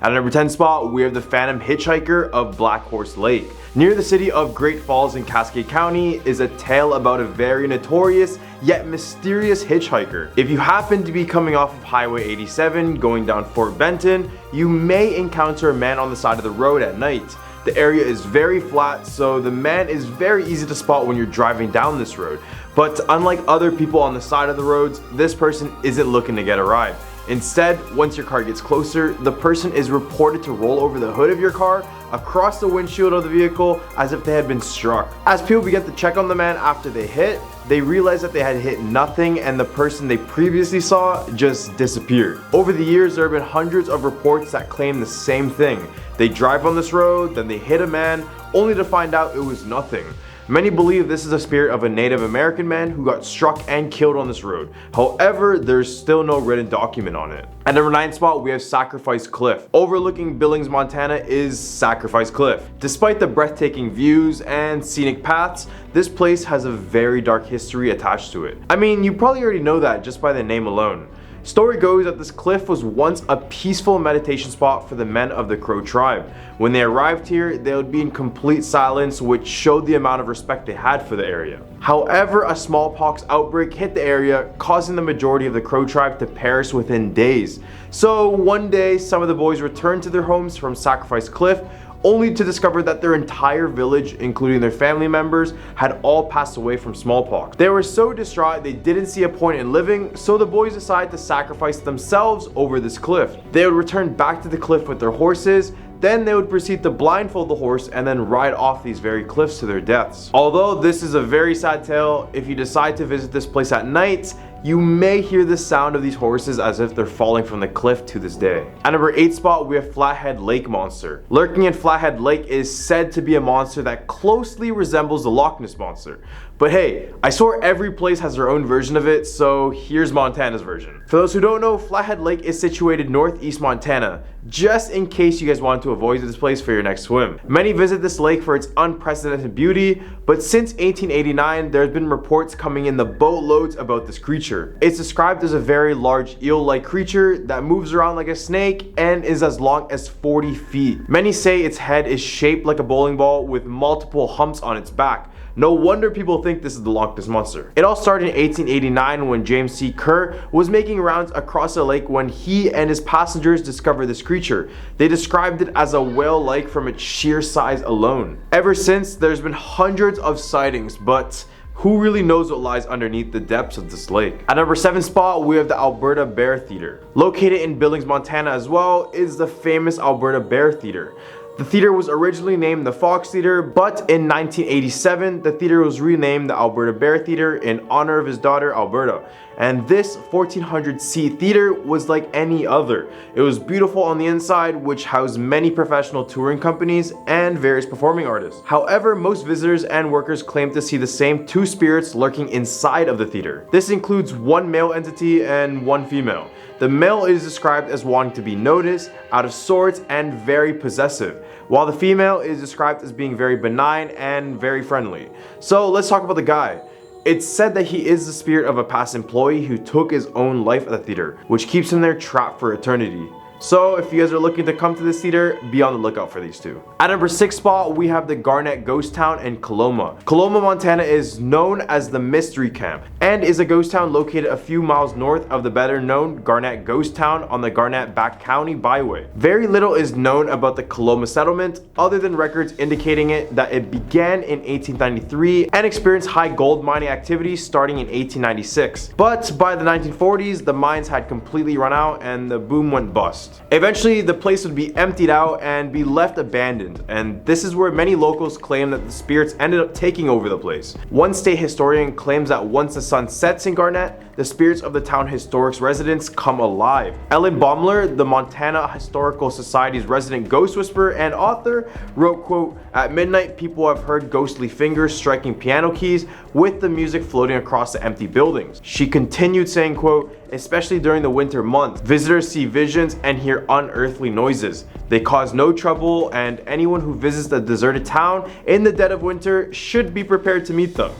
At number 10 spot, we have the Phantom Hitchhiker of Black Horse Lake. Near the city of Great Falls in Cascade County is a tale about a very notorious yet mysterious hitchhiker. If you happen to be coming off of Highway 87 going down Fort Benton, you may encounter a man on the side of the road at night. The area is very flat, so the man is very easy to spot when you're driving down this road. But unlike other people on the side of the roads, this person isn't looking to get a ride. Instead, once your car gets closer, the person is reported to roll over the hood of your car, across the windshield of the vehicle, as if they had been struck. As people begin to check on the man after they hit, they realize that they had hit nothing and the person they previously saw just disappeared. Over the years, there have been hundreds of reports that claim the same thing. They drive on this road, then they hit a man, only to find out it was nothing. Many believe this is a spirit of a Native American man who got struck and killed on this road. However, there's still no written document on it. At number 9 spot, we have Sacrifice Cliff. Overlooking Billings, Montana is Sacrifice Cliff. Despite the breathtaking views and scenic paths, this place has a very dark history attached to it. I mean, you probably already know that just by the name alone. Story goes that this cliff was once a peaceful meditation spot for the men of the Crow tribe. When they arrived here, they would be in complete silence, which showed the amount of respect they had for the area. However, a smallpox outbreak hit the area, causing the majority of the Crow tribe to perish within days. So one day, some of the boys returned to their homes from Sacrifice Cliff, only to discover that their entire village, including their family members, had all passed away from smallpox. They were so distraught they didn't see a point in living, so the boys decided to sacrifice themselves over this cliff. They would return back to the cliff with their horses, then they would proceed to blindfold the horse and then ride off these very cliffs to their deaths. Although this is a very sad tale, if you decide to visit this place at night, you may hear the sound of these horses as if they're falling from the cliff to this day. At number 8 spot, we have Flathead Lake Monster. Lurking in Flathead Lake is said to be a monster that closely resembles the Loch Ness Monster. But hey, I swear every place has their own version of it, so here's Montana's version. For those who don't know, Flathead Lake is situated northeast Montana, just in case you guys want to avoid this place for your next swim. Many visit this lake for its unprecedented beauty, but since 1889, there have been reports coming in the boatloads about this creature. It's described as a very large eel-like creature that moves around like a snake and is as long as 40 feet. Many say its head is shaped like a bowling ball with multiple humps on its back. No wonder people think this is the Loch Ness Monster. It all started in 1889 when James C. Kerr was making rounds across the lake when he and his passengers discovered this creature. They described it as a whale-like from its sheer size alone. Ever since, there's been hundreds of sightings, but who really knows what lies underneath the depths of this lake? At number 7 spot, we have the Alberta Bear Theater. Located in Billings, Montana as well, is the famous Alberta Bear Theater. The theater was originally named the Fox Theater, but in 1987, the theater was renamed the Alberta Bear Theater in honor of his daughter, Alberta. And this 1,400-seat theater was like any other. It was beautiful on the inside, which housed many professional touring companies and various performing artists. However, most visitors and workers claim to see the same two spirits lurking inside of the theater. This includes one male entity and one female. The male is described as wanting to be noticed, out of sorts, and very possessive, while the female is described as being very benign and very friendly. So let's talk about the guy. It's said that he is the spirit of a past employee who took his own life at the theater, which keeps him there trapped for eternity. So if you guys are looking to come to this theater, be on the lookout for these two. At number 6 spot, we have the Garnet Ghost Town in Coloma. Coloma, Montana is known as the Mystery Camp and is a ghost town located a few miles north of the better known Garnet Ghost Town on the Garnet Back County Byway. Very little is known about the Coloma settlement other than records indicating that it began in 1893 and experienced high gold mining activity starting in 1896. But by the 1940s, the mines had completely run out and the boom went bust. Eventually, the place would be emptied out and be left abandoned, and this is where many locals claim that the spirits ended up taking over the place. One state historian claims that once the sun sets in Garnet, the spirits of the town historic's residents come alive. Ellen Baumler, the Montana Historical Society's resident ghost whisperer and author, wrote, quote, "At midnight, people have heard ghostly fingers striking piano keys with the music floating across the empty buildings." She continued saying, quote, "Especially during the winter months, visitors see visions and hear unearthly noises. They cause no trouble, and anyone who visits the deserted town in the dead of winter should be prepared to meet them.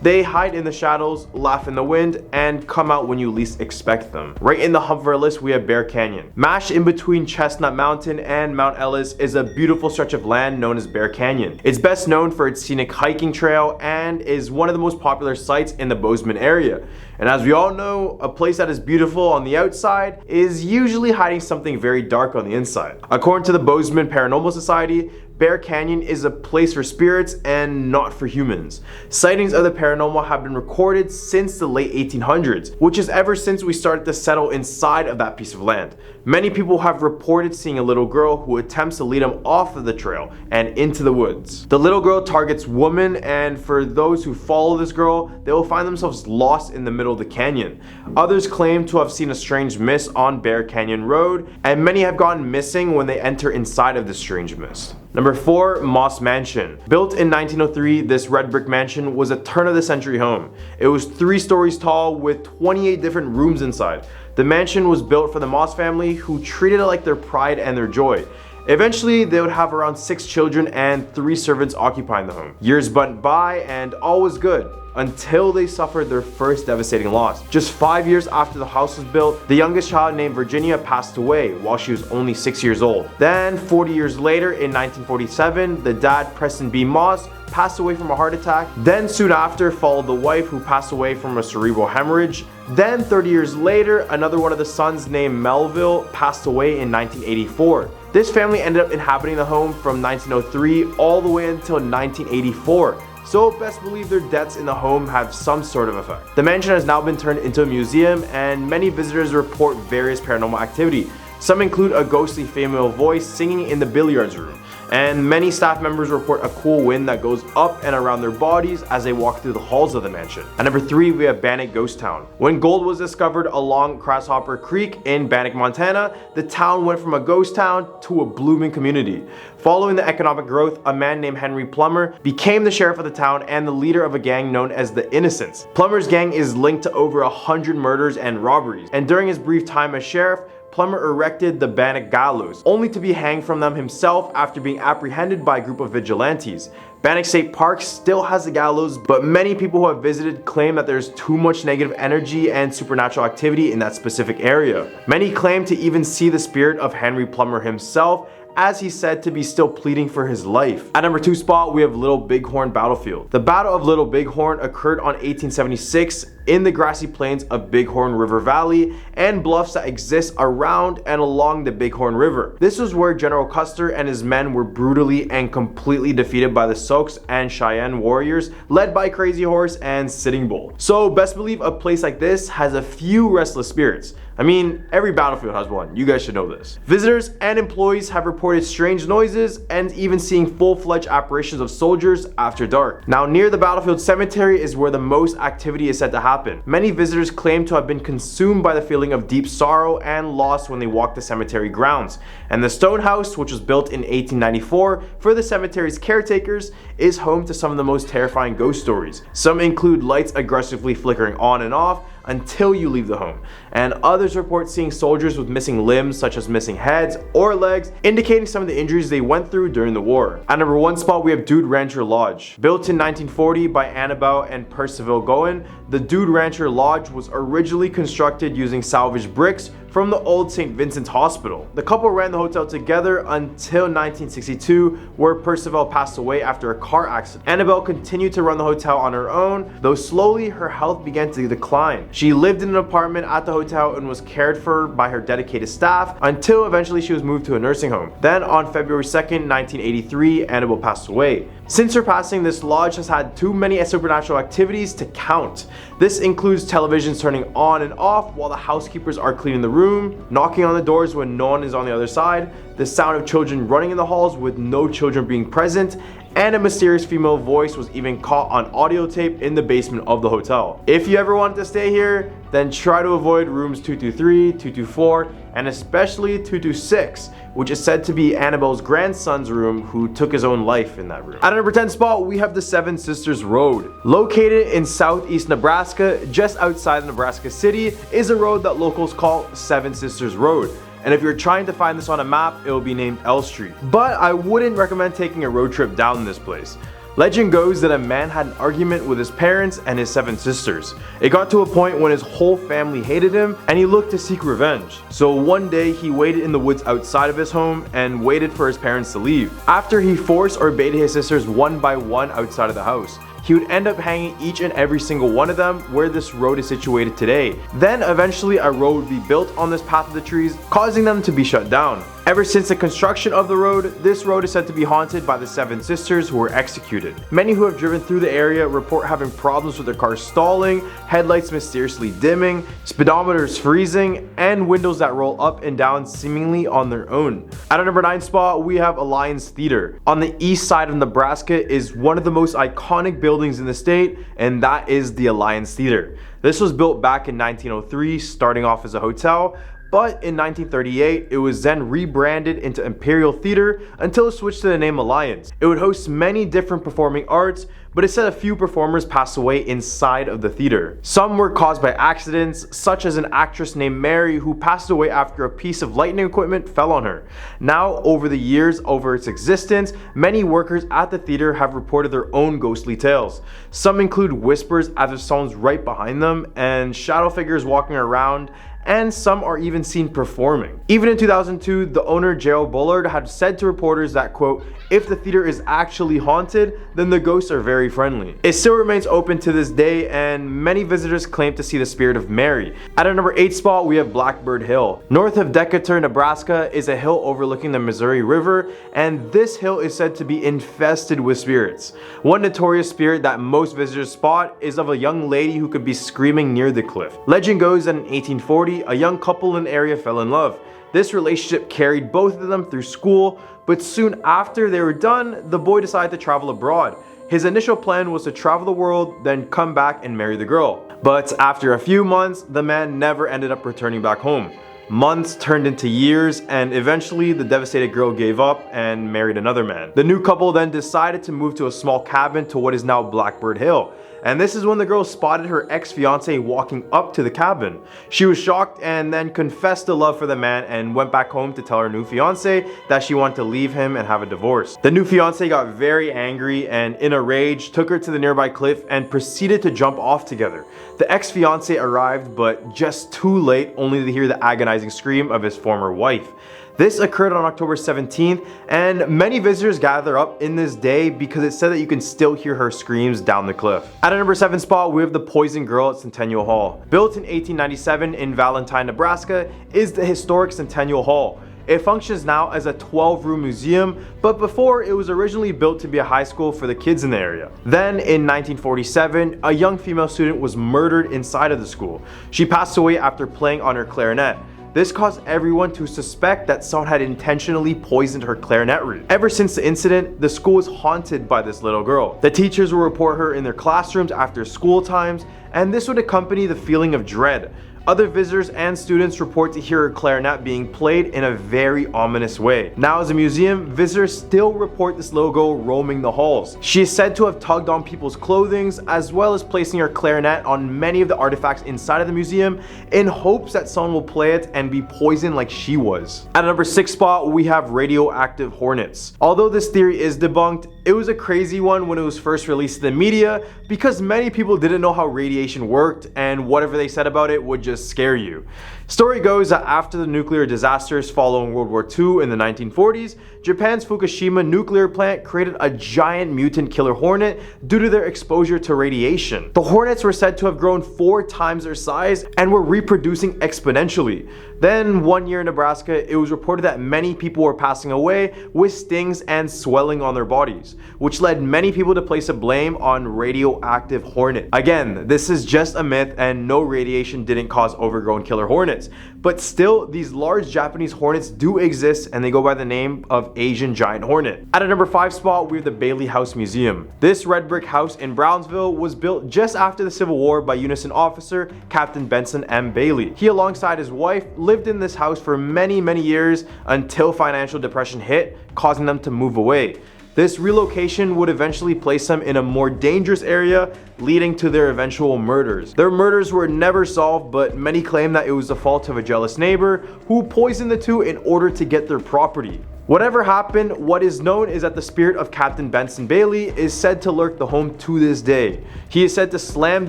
They hide in the shadows, laugh in the wind, and come out when you least expect them. Right in the hub of our list, we have Bear Canyon. Mashed in between Chestnut Mountain and Mount Ellis is a beautiful stretch of land known as Bear Canyon. It's best known for its scenic hiking trail and is one of the most popular sites in the Bozeman area. And as we all know, a place that is beautiful on the outside is usually hiding something very dark on the inside. According to the Bozeman Paranormal Society, Bear Canyon is a place for spirits and not for humans. Sightings of the paranormal have been recorded since the late 1800s, which is ever since we started to settle inside of that piece of land. Many people have reported seeing a little girl who attempts to lead them off of the trail and into the woods. The little girl targets women, and for those who follow this girl, they will find themselves lost in the middle of the canyon. Others claim to have seen a strange mist on Bear Canyon Road, and many have gone missing when they enter inside of this strange mist. Number 4, Moss Mansion. Built in 1903, this red brick mansion was a turn-of-the-century home. It was 3 stories tall with 28 different rooms inside. The mansion was built for the Moss family, who treated it like their pride and their joy. Eventually, they would have around 6 children and 3 servants occupying the home. Years went by and all was good, until they suffered their first devastating loss. Just 5 years after the house was built, the youngest child named Virginia passed away while she was only 6 years old. Then 40 years later, in 1947, the dad, Preston B. Moss, passed away from a heart attack. Then soon after followed the wife, who passed away from a cerebral hemorrhage. Then 30 years later, another one of the sons named Melville passed away in 1984. This family ended up inhabiting the home from 1903 all the way until 1984. So best believe their deaths in the home have some sort of effect. The mansion has now been turned into a museum, and many visitors report various paranormal activity. Some include a ghostly female voice singing in the billiards room, and many staff members report a cool wind that goes up and around their bodies as they walk through the halls of the mansion. At number 3, we have Bannock Ghost Town. When gold was discovered along Grasshopper Creek in Bannock, Montana, the town went from a ghost town to a blooming community. Following the economic growth, a man named Henry Plummer became the sheriff of the town and the leader of a gang known as the Innocents. Plummer's gang is linked to over 100 murders and robberies, and during his brief time as sheriff, Plummer erected the Bannock Gallows, only to be hanged from them himself after being apprehended by a group of vigilantes. Bannock State Park still has the gallows, but many people who have visited claim that there's too much negative energy and supernatural activity in that specific area. Many claim to even see the spirit of Henry Plummer himself, as he's said to be still pleading for his life. At number 2 spot, we have Little Bighorn Battlefield. The Battle of Little Bighorn occurred on 1876 in the grassy plains of Bighorn River Valley and bluffs that exist around and along the Bighorn River. This was where General Custer and his men were brutally and completely defeated by the Sioux and Cheyenne warriors led by Crazy Horse and Sitting Bull. So best believe a place like this has a few restless spirits. I mean, every battlefield has one. You guys should know this. Visitors and employees have reported strange noises and even seeing full-fledged apparitions of soldiers after dark. Now, near the battlefield cemetery is where the most activity is said to happen. Many visitors claim to have been consumed by the feeling of deep sorrow and loss when they walk the cemetery grounds. And the stone house, which was built in 1894 for the cemetery's caretakers, is home to some of the most terrifying ghost stories. Some include lights aggressively flickering on and off until you leave the home, and others report seeing soldiers with missing limbs, such as missing heads or legs, indicating some of the injuries they went through during the war. At number 1 spot, we have Dude Rancher Lodge. Built in 1940 by Annabelle and Percival Goen, the Dude Rancher Lodge was originally constructed using salvaged bricks from the old St. Vincent's Hospital. The couple ran the hotel together until 1962, where Percival passed away after a car accident. Annabelle continued to run the hotel on her own, though slowly her health began to decline. She lived in an apartment at the hotel and was cared for by her dedicated staff until eventually she was moved to a nursing home. Then on February 2nd, 1983, Annabelle passed away. Since her passing, this lodge has had too many supernatural activities to count. This includes televisions turning on and off while the housekeepers are cleaning the room, knocking on the doors when no one is on the other side, the sound of children running in the halls with no children being present, and a mysterious female voice was even caught on audio tape in the basement of the hotel. If you ever wanted to stay here, then try to avoid rooms 223, 224, and especially 226, which is said to be Annabelle's grandson's room, who took his own life in that room. At number 10 spot, we have the Seven Sisters Road. Located in southeast Nebraska, just outside Nebraska City, is a road that locals call Seven Sisters Road. And if you're trying to find this on a map, it will be named L Street. But I wouldn't recommend taking a road trip down this place. Legend goes that a man had an argument with his parents and his 7 sisters. It got to a point when his whole family hated him and he looked to seek revenge. So one day he waited in the woods outside of his home and waited for his parents to leave. After he forced or baited his sisters one by one outside of the house, he would end up hanging each and every single one of them where this road is situated today. Then eventually a road would be built on this path of the trees, causing them to be shut down. Ever since the construction of the road, this road is said to be haunted by the 7 sisters who were executed. Many who have driven through the area report having problems with their cars stalling, headlights mysteriously dimming, speedometers freezing, and windows that roll up and down seemingly on their own. At our number 9 spot, we have Alliance Theater. On the east side of Nebraska is one of the most iconic buildings in the state, and that is the Alliance Theater. This was built back in 1903, starting off as a hotel, but in 1938, it was then rebranded into Imperial Theater until it switched to the name Alliance. It would host many different performing arts, but it said a few performers passed away inside of the theater. Some were caused by accidents, such as an actress named Mary who passed away after a piece of lighting equipment fell on her. Now, over the years over its existence, many workers at the theater have reported their own ghostly tales. Some include whispers as if someone's right behind them and shadow figures walking around, and some are even seen performing. Even in 2002, the owner Gerald Bullard had said to reporters that, quote, "If the theater is actually haunted, then the ghosts are very friendly." It still remains open to this day, and many visitors claim to see the spirit of Mary. At our number 8 spot, we have Blackbird Hill. North of Decatur, Nebraska is a hill overlooking the Missouri River, and this hill is said to be infested with spirits. One notorious spirit that most visitors spot is of a young lady who could be screaming near the cliff. Legend goes that in 1840, a young couple in the area fell in love. This relationship carried both of them through school, but soon after they were done, the boy decided to travel abroad. His initial plan was to travel the world, then come back and marry the girl. But after a few months, the man never ended up returning back home. Months turned into years, and eventually the devastated girl gave up and married another man. The new couple then decided to move to a small cabin to what is now Blackbird Hill. And this is when the girl spotted her ex-fiance walking up to the cabin. She was shocked and then confessed the love for the man and went back home to tell her new fiance that she wanted to leave him and have a divorce. The new fiance got very angry and in a rage took her to the nearby cliff and proceeded to jump off together. The ex-fiance arrived, but just too late, only to hear the agonizing scream of his former wife. This occurred on October 17th, and many visitors gather up in this day because it's said that you can still hear her screams down the cliff. At our number 7 spot, we have the Poison Girl at Centennial Hall. Built in 1897 in Valentine, Nebraska, is the historic Centennial Hall. It functions now as a 12-room museum, but before it was originally built to be a high school for the kids in the area. Then in 1947, a young female student was murdered inside of the school. She passed away after playing on her clarinet. This caused everyone to suspect that someone had intentionally poisoned her clarinet reed. Ever since the incident, the school is haunted by this little girl. The teachers will report her in their classrooms after school times, and this would accompany the feeling of dread. Other visitors and students report to hear her clarinet being played in a very ominous way. Now as a museum, visitors still report this little girl roaming the halls. She is said to have tugged on people's clothing as well as placing her clarinet on many of the artifacts inside of the museum in hopes that someone will play it and be poisoned like she was. At number 6 spot, we have Radioactive Hornets. Although this theory is debunked, it was a crazy one when it was first released in the media because many people didn't know how radiation worked and whatever they said about it would just scare you. Story goes that after the nuclear disasters following World War II in the 1940s, Japan's Fukushima nuclear plant created a giant mutant killer hornet due to their exposure to radiation. The hornets were said to have grown 4 times their size and were reproducing exponentially. Then one year in Nebraska, it was reported that many people were passing away with stings and swelling on their bodies, which led many people to place a blame on radioactive hornet. Again, this is just a myth and no radiation didn't cause overgrown killer hornets, but still these large Japanese hornets do exist and they go by the name of Asian giant hornet. At a number 5 spot, we have the Bailey House Museum. This red brick house in Brownsville was built just after the Civil War by Unison officer Captain Benson M. Bailey. He alongside his wife lived in this house for many years until financial depression hit, causing them to move away. This relocation would eventually place them in a more dangerous area, leading to their eventual murders. Their murders were never solved, but many claim that it was the fault of a jealous neighbor who poisoned the two in order to get their property. Whatever happened, what is known is that the spirit of Captain Benson Bailey is said to lurk the home to this day. He is said to slam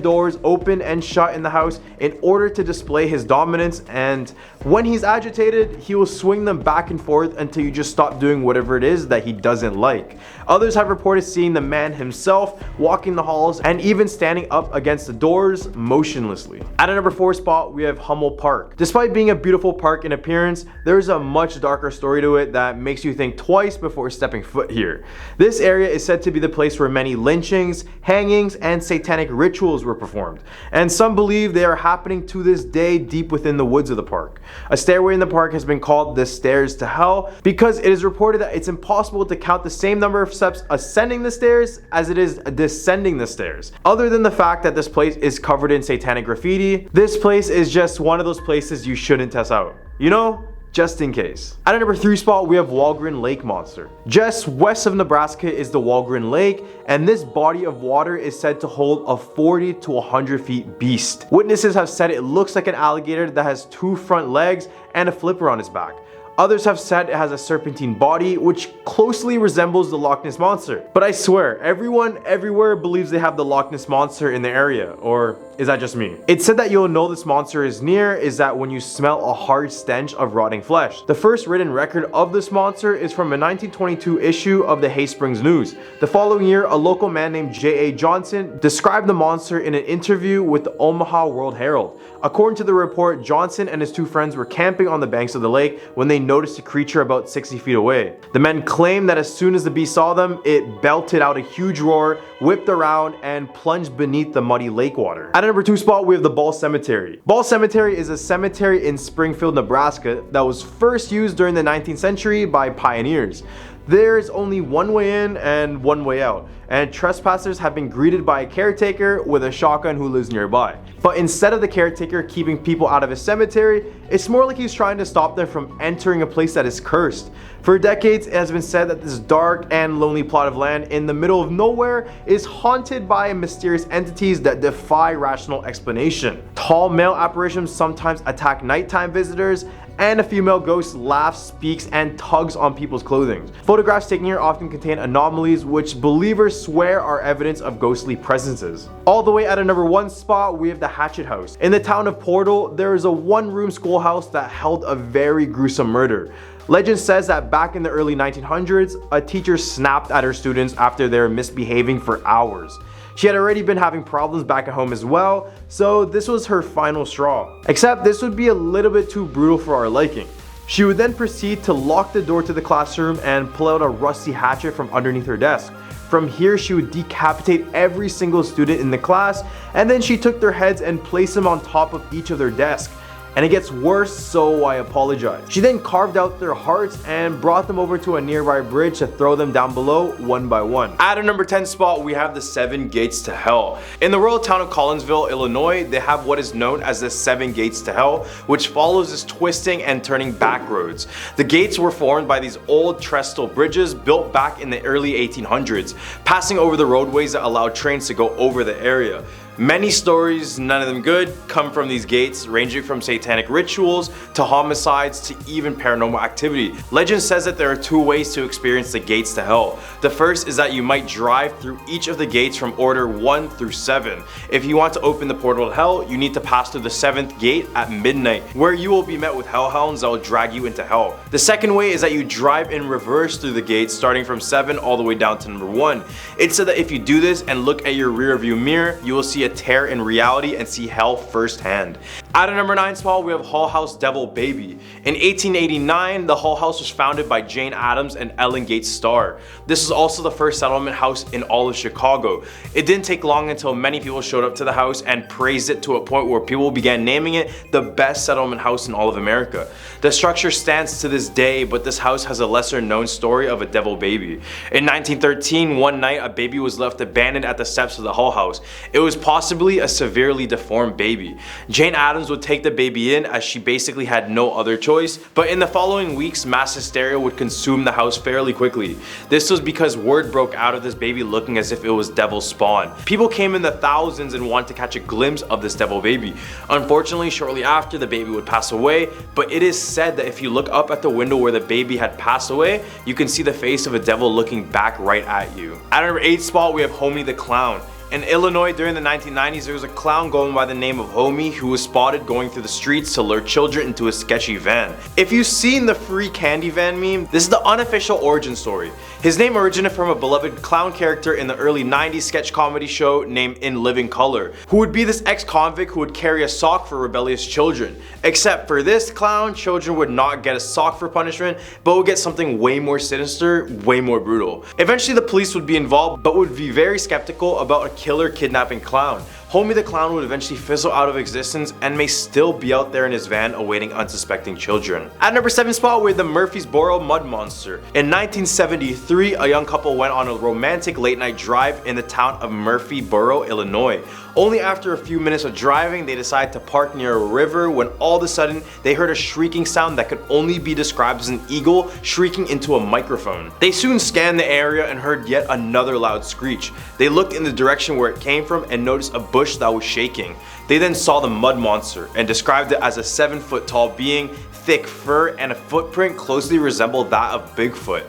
doors open and shut in the house in order to display his dominance, and when he's agitated, he will swing them back and forth until you just stop doing whatever it is that he doesn't like. Others have reported seeing the man himself walking the halls and even standing up against the doors motionlessly. At a number 4 spot, we have Hummel Park. Despite being a beautiful park in appearance, there is a much darker story to it that makes you think twice before stepping foot here. This area is said to be the place where many lynchings, hangings, and satanic rituals were performed, and some believe they are happening to this day deep within the woods of the park. A stairway in the park has been called the stairs to hell because it is reported that it's impossible to count the same number of steps ascending the stairs as it is descending the stairs. Other than the fact that this place is covered in satanic graffiti, this place is just one of those places you shouldn't test out. You know? Just in case. At a number 3 spot, we have Walgreen Lake Monster. Just west of Nebraska is the Walgreen Lake, and this body of water is said to hold a 40 to 100 feet beast. Witnesses have said it looks like an alligator that has 2 front legs and a flipper on its back. Others have said it has a serpentine body which closely resembles the Loch Ness Monster. But I swear, everyone everywhere believes they have the Loch Ness Monster in the area, or is that just me? It's said that you'll know this monster is near is that when you smell a hard stench of rotting flesh. The first written record of this monster is from a 1922 issue of the Hay Springs News. The following year, a local man named J.A. Johnson described the monster in an interview with the Omaha World Herald. According to the report, Johnson and his 2 friends were camping on the banks of the lake when they noticed a creature about 60 feet away. The men claimed that as soon as the beast saw them, it belted out a huge roar, whipped around, and plunged beneath the muddy lake water. At number 2 spot, we have the Ball Cemetery. Ball Cemetery is a cemetery in Springfield, Nebraska that was first used during the 19th century by pioneers. There is only one way in and one way out, and trespassers have been greeted by a caretaker with a shotgun who lives nearby. But instead of the caretaker keeping people out of his cemetery, it's more like he's trying to stop them from entering a place that is cursed. For decades, it has been said that this dark and lonely plot of land in the middle of nowhere is haunted by mysterious entities that defy rational explanation. Tall male apparitions sometimes attack nighttime visitors, and a female ghost laughs, speaks, and tugs on people's clothing. Photographs taken here often contain anomalies which believers swear are evidence of ghostly presences. All the way at a number 1 spot, we have the Hatchet House. In the town of Portal, there is a 1-room schoolhouse that held a very gruesome murder. Legend says that back in the early 1900s, a teacher snapped at her students after they were misbehaving for hours. She had already been having problems back at home as well, so this was her final straw. Except this would be a little bit too brutal for our liking. She would then proceed to lock the door to the classroom and pull out a rusty hatchet from underneath her desk. From here, she would decapitate every single student in the class, and then she took their heads and placed them on top of each of their desks. And it gets worse, so I apologize. She then carved out their hearts and brought them over to a nearby bridge to throw them down below one by one. At a number 10 spot, we have the 7 Gates to Hell. In the rural town of Collinsville, Illinois, they have what is known as the 7 Gates to Hell, which follows this twisting and turning back roads. The gates were formed by these old trestle bridges built back in the early 1800s, passing over the roadways that allowed trains to go over the area. Many stories, none of them good, come from these gates, ranging from satanic rituals to homicides to even paranormal activity. Legend says that there are 2 ways to experience the gates to hell. The first is that you might drive through each of the gates from order 1 through 7. If you want to open the portal to hell, you need to pass through the 7th gate at midnight, where you will be met with hellhounds that will drag you into hell. The second way is that you drive in reverse through the gates, starting from 7 all the way down to number 1. It's said that if you do this and look at your rear view mirror, you will see a tear in reality and see hell firsthand. At a number 9 spot, we have Hull House Devil Baby. In 1889, the Hull House was founded by Jane Addams and Ellen Gates Starr. This is also the first settlement house in all of Chicago. It didn't take long until many people showed up to the house and praised it to a point where people began naming it the best settlement house in all of America. The structure stands to this day, but this house has a lesser known story of a devil baby. In 1913, one night a baby was left abandoned at the steps of the Hull House. It was possibly a severely deformed baby. Jane Addams moms would take the baby in as she basically had no other choice, but in the following weeks, mass hysteria would consume the house fairly quickly. This was because word broke out of this baby looking as if it was devil's spawn. People came in the thousands and wanted to catch a glimpse of this devil baby. Unfortunately, shortly after, the baby would pass away, but it is said that if you look up at the window where the baby had passed away, you can see the face of a devil looking back right at you. At our 8th spot, we have Homie the Clown. In Illinois during the 1990s, there was a clown going by the name of Homie who was spotted going through the streets to lure children into a sketchy van. If you've seen the free candy van meme, this is the unofficial origin story. His name originated from a beloved clown character in the early 90s sketch comedy show named In Living Color, who would be this ex-convict who would carry a sock for rebellious children. Except for this clown, children would not get a sock for punishment, but would get something way more sinister, way more brutal. Eventually the police would be involved, but would be very skeptical about a killer kidnapping clown. Homie the Clown would eventually fizzle out of existence and may still be out there in his van awaiting unsuspecting children. At number 7 spot, we have the Murphy's Boro Mud Monster. In 1973, a young couple went on a romantic late night drive in the town of Murphyboro, Illinois. Only after a few minutes of driving, they decided to park near a river when all of a sudden they heard a shrieking sound that could only be described as an eagle shrieking into a microphone. They soon scanned the area and heard yet another loud screech. They looked in the direction where it came from and noticed a bush that was shaking. They then saw the mud monster and described it as a 7-foot tall being, thick fur, and a footprint closely resembled that of Bigfoot.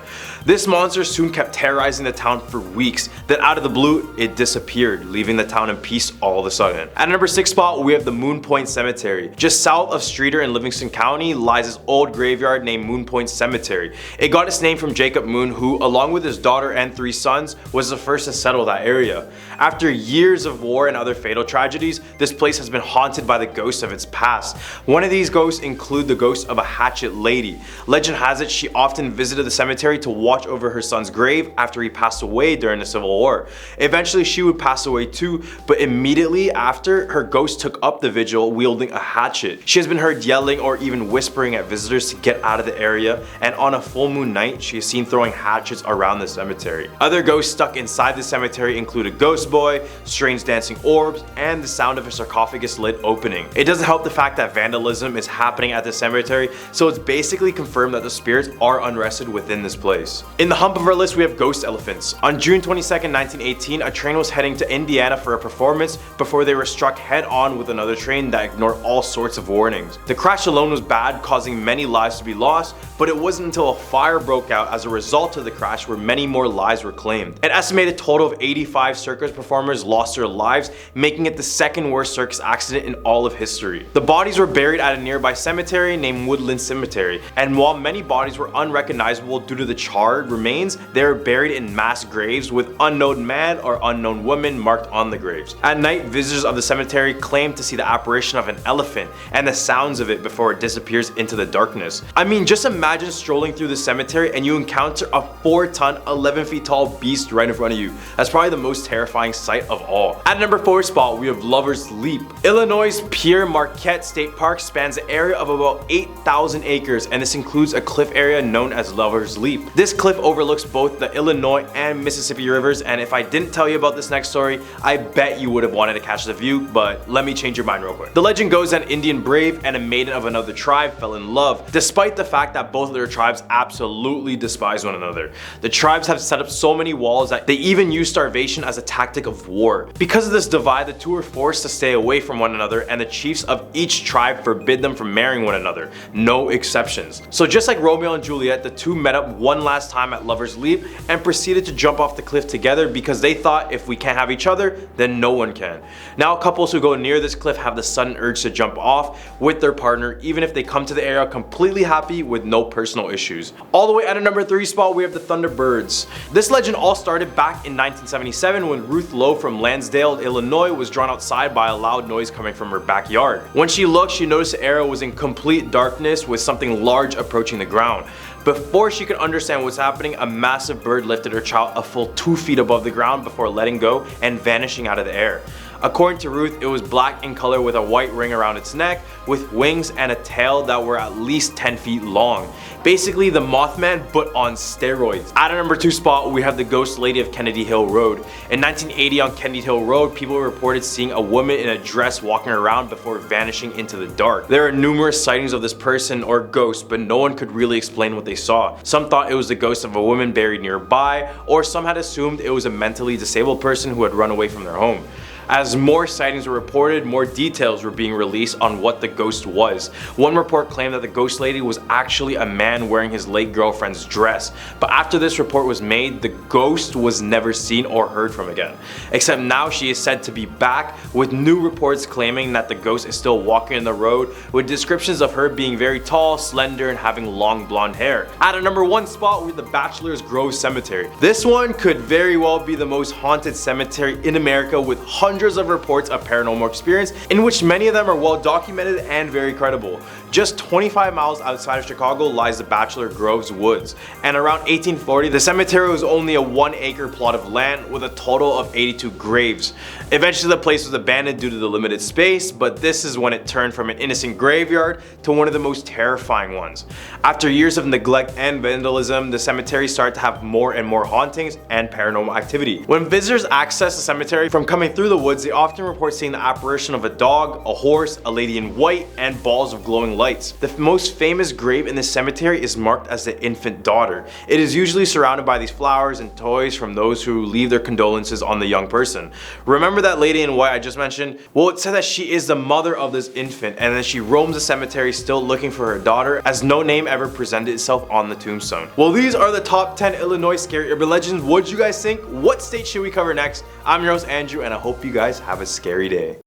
This monster soon kept terrorizing the town for weeks, then out of the blue, it disappeared, leaving the town in peace all of a sudden. At number 6 spot, we have the Moon Point Cemetery. Just south of Streator in Livingston County lies this old graveyard named Moon Point Cemetery. It got its name from Jacob Moon, who, along with his daughter and 3 sons, was the first to settle that area. After years of war and other fatal tragedies, this place has been haunted by the ghosts of its past. One of these ghosts include the ghost of a hatchet lady. Legend has it she often visited the cemetery to watch over her son's grave after he passed away during the Civil War. Eventually she would pass away too, but immediately after, her ghost took up the vigil wielding a hatchet. She has been heard yelling or even whispering at visitors to get out of the area, and on a full moon night she is seen throwing hatchets around the cemetery. Other ghosts stuck inside the cemetery include a ghost boy, strange dancing orbs, and the sound of a sarcophagus lid opening. It doesn't help the fact that vandalism is happening at the cemetery, so it's basically confirmed that the spirits are unrested within this place. In the hump of our list, we have ghost elephants. On June 22nd, 1918, a train was heading to Indiana for a performance before they were struck head on with another train that ignored all sorts of warnings. The crash alone was bad, causing many lives to be lost, but it wasn't until a fire broke out as a result of the crash where many more lives were claimed. An estimated total of 85 circus performers lost their lives, making it the second worst circus accident in all of history. The bodies were buried at a nearby cemetery named Woodland Cemetery, and while many bodies were unrecognizable due to the charred remains, they were buried in mass graves with unknown man or unknown woman marked on the graves. At night, visitors of the cemetery claimed to see the apparition of an elephant and the sounds of it before it disappears into the darkness. I mean, just imagine strolling through the cemetery and you encounter a 4-ton, 11 feet tall beast right in front of you. That's probably the most terrifying sight of all. At number 4 spot, we have Lover's Leap. Illinois' Pierre Marquette State Park spans an area of about 8,000 acres, and this includes a cliff area known as Lover's Leap. This cliff overlooks both the Illinois and Mississippi rivers, and if I didn't tell you about this next story, I bet you would have wanted to catch the view, but let me change your mind real quick. The legend goes that an Indian brave and a maiden of another tribe fell in love, despite the fact that both of their tribes absolutely despise one another. The tribes have set up so many walls that they even use starvation as a tactic of war. Because of this divide, the two are forced to stay away from one another, and the chiefs of each tribe forbid them from marrying one another. No exceptions. So just like Romeo and Juliet, the two met up one last time at Lover's Leap and proceeded to jump off the cliff together because they thought if we can't have each other, then no one can. Now couples who go near this cliff have the sudden urge to jump off with their partner, even if they come to the area completely happy with no personal issues. All the way at a number 3 spot, we have the Thunderbirds. This legend all started back in 1977 when Ruth Lowe from Lansdale, Illinois was drawn outside by a loud noise coming from her backyard. When she looked, she noticed the area was in complete darkness with something large approaching the ground. Before she could understand what's happening, a massive bird lifted her child a full 2 feet above the ground before letting go and vanishing out of the air. According to Ruth, it was black in color with a white ring around its neck, with wings and a tail that were at least 10 feet long. Basically the Mothman, but on steroids. At our number 2 spot, we have the ghost lady of Kennedy Hill Road. In 1980 on Kennedy Hill Road, people reported seeing a woman in a dress walking around before vanishing into the dark. There are numerous sightings of this person or ghost, but no one could really explain what they saw. Some thought it was the ghost of a woman buried nearby, or some had assumed it was a mentally disabled person who had run away from their home. As more sightings were reported, more details were being released on what the ghost was. One report claimed that the ghost lady was actually a man wearing his late girlfriend's dress, but after this report was made, the ghost was never seen or heard from again. Except now she is said to be back, with new reports claiming that the ghost is still walking in the road, with descriptions of her being very tall, slender, and having long blonde hair. At our number 1 spot, we have the Bachelor's Grove Cemetery. This one could very well be the most haunted cemetery in America, with hundreds of reports of paranormal experience, in which many of them are well documented and very credible. Just 25 miles outside of Chicago lies the Bachelor Grove's Woods, and around 1840 the cemetery was only a 1-acre plot of land with a total of 82 graves. Eventually the place was abandoned due to the limited space, but this is when it turned from an innocent graveyard to one of the most terrifying ones. After years of neglect and vandalism, the cemetery started to have more and more hauntings and paranormal activity. When visitors access the cemetery from coming through the woods, they often report seeing the apparition of a dog, a horse, a lady in white, and balls of glowing lights. The most famous grave in this cemetery is marked as the infant daughter. It is usually surrounded by these flowers and toys from those who leave their condolences on the young person. Remember that lady in white I just mentioned? Well, it said that she is the mother of this infant, and that she roams the cemetery still looking for her daughter, as no name ever presented itself on the tombstone. Well, these are the top 10 Illinois scary urban legends. What do you guys think? What state should we cover next? I'm your host Andrew, and I hope you guys have a scary day.